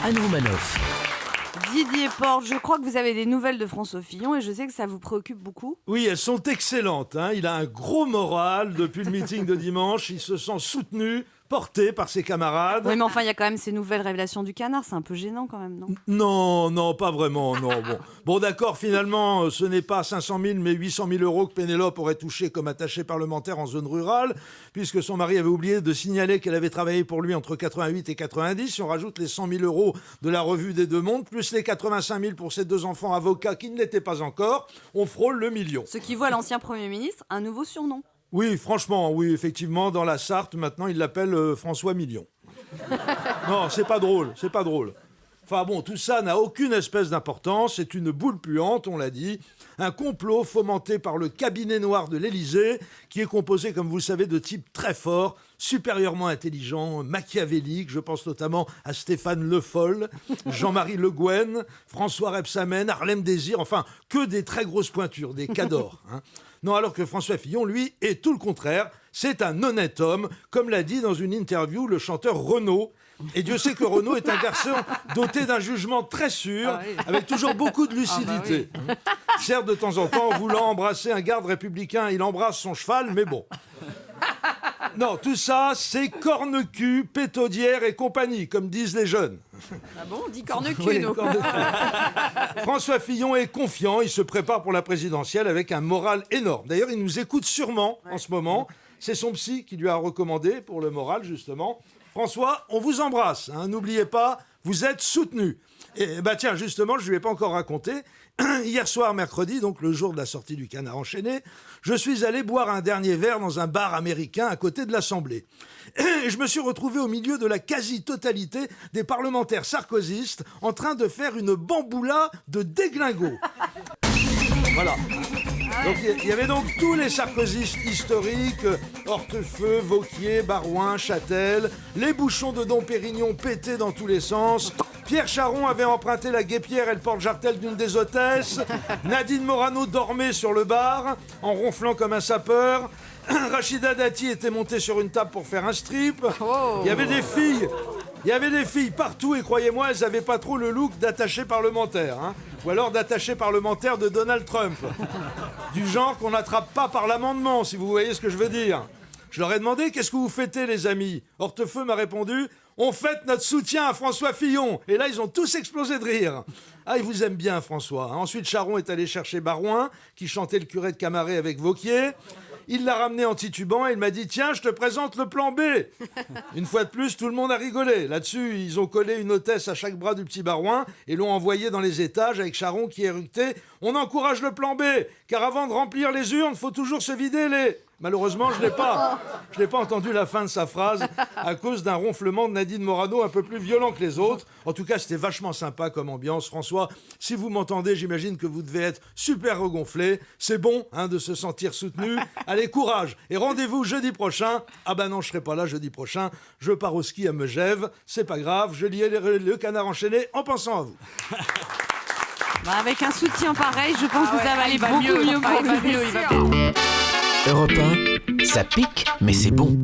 Anne Romanoff. Didier Porte, je crois que vous avez des nouvelles de François Fillon et je sais que ça vous préoccupe beaucoup. Oui, elles sont excellentes. Il a un gros moral depuis le meeting de dimanche. Il se sent soutenu, porté par ses camarades. Oui, mais enfin, il y a quand même ces nouvelles révélations du canard. C'est un peu gênant quand même, non ? Non, pas vraiment, non. Bon, d'accord, finalement, ce n'est pas 500 000, mais 800 000 euros que Pénélope aurait touché comme attachée parlementaire en zone rurale, puisque son mari avait oublié de signaler qu'elle avait travaillé pour lui entre 88 et 90. Si on rajoute les 100 000 euros de la revue des Deux Mondes, plus les 85 000 pour ses 2 enfants avocats qui ne l'étaient pas encore, on frôle le million. Ce qui voit l'ancien Premier ministre un nouveau surnom. Oui, franchement, oui, effectivement, dans la Sarthe, maintenant, il l'appelle François Million. Non, c'est pas drôle. Enfin bon, tout ça n'a aucune espèce d'importance, c'est une boule puante, on l'a dit, un complot fomenté par le cabinet noir de l'Élysée, qui est composé, comme vous le savez, de types très forts, supérieurement intelligents, machiavéliques, je pense notamment à Stéphane Le Foll, Jean-Marie Le Guen, François Rebsamen, Harlem Désir, enfin, que des très grosses pointures, des cadors. Non, alors que François Fillon, lui, est tout le contraire, c'est un honnête homme, comme l'a dit dans une interview le chanteur Renaud. Et Dieu sait que Renaud est un garçon doté d'un jugement très sûr, avec toujours beaucoup de lucidité. Certes, de temps en temps, en voulant embrasser un garde républicain, il embrasse son cheval, mais bon. Non, tout ça, c'est corne-cul, pétaudière et compagnie, comme disent les jeunes. Ah bon, on dit corne-cul, Oui, nous. François Fillon est confiant, il se prépare pour la présidentielle avec un moral énorme. D'ailleurs, il nous écoute sûrement en ce moment. C'est son psy qui lui a recommandé pour le moral, justement. François, on vous embrasse, n'oubliez pas, vous êtes soutenu. Et tiens, justement, je ne lui ai pas encore raconté. Hier soir, mercredi, donc le jour de la sortie du Canard enchaîné, je suis allé boire un dernier verre dans un bar américain à côté de l'Assemblée. Et je me suis retrouvé au milieu de la quasi-totalité des parlementaires sarkozystes en train de faire une bamboula de déglingo. Voilà. Donc il y avait donc tous les sarkozystes historiques, Hortefeux, Wauquiez, Barouin, Châtel, les bouchons de Dom Pérignon pétés dans tous les sens. Pierre Charon avait emprunté la guêpière et le porte-jartel d'une des hôtesses. Nadine Morano dormait sur le bar, en ronflant comme un sapeur. Rachida Dati était montée sur une table pour faire un strip. Il y avait des filles partout et croyez-moi, elles n'avaient pas trop le look d'attaché parlementaire. Ou alors d'attaché parlementaire de Donald Trump. Du genre qu'on n'attrape pas par l'amendement, si vous voyez ce que je veux dire. Je leur ai demandé, qu'est-ce que vous fêtez, les amis ? Hortefeux m'a répondu, on fête notre soutien à François Fillon. Et là, ils ont tous explosé de rire. Ah, ils vous aiment bien, François. Ensuite, Charon est allé chercher Barouin, qui chantait le curé de Camaret avec Wauquiez. Il l'a ramené en titubant et il m'a dit « Tiens, je te présente le plan B !» Une fois de plus, tout le monde a rigolé. Là-dessus, ils ont collé une hôtesse à chaque bras du petit Barouin et l'ont envoyé dans les étages avec Charon qui éructait « On encourage le plan B, car avant de remplir les urnes, il faut toujours se vider les... » Malheureusement, je n'ai pas entendu la fin de sa phrase à cause d'un ronflement de Nadine Morano un peu plus violent que les autres. En tout cas, c'était vachement sympa comme ambiance. François, si vous m'entendez, j'imagine que vous devez être super regonflé. C'est bon de se sentir soutenu. Allez, courage. Et rendez-vous jeudi prochain. Ah ben non, je serai pas là jeudi prochain. Je pars au ski à Megève. C'est pas grave. Je liais le Canard enchaîné en pensant à vous. Avec un soutien pareil, je pense que ça va aller beaucoup mieux pour vous. Europe 1, ça pique, mais c'est bon.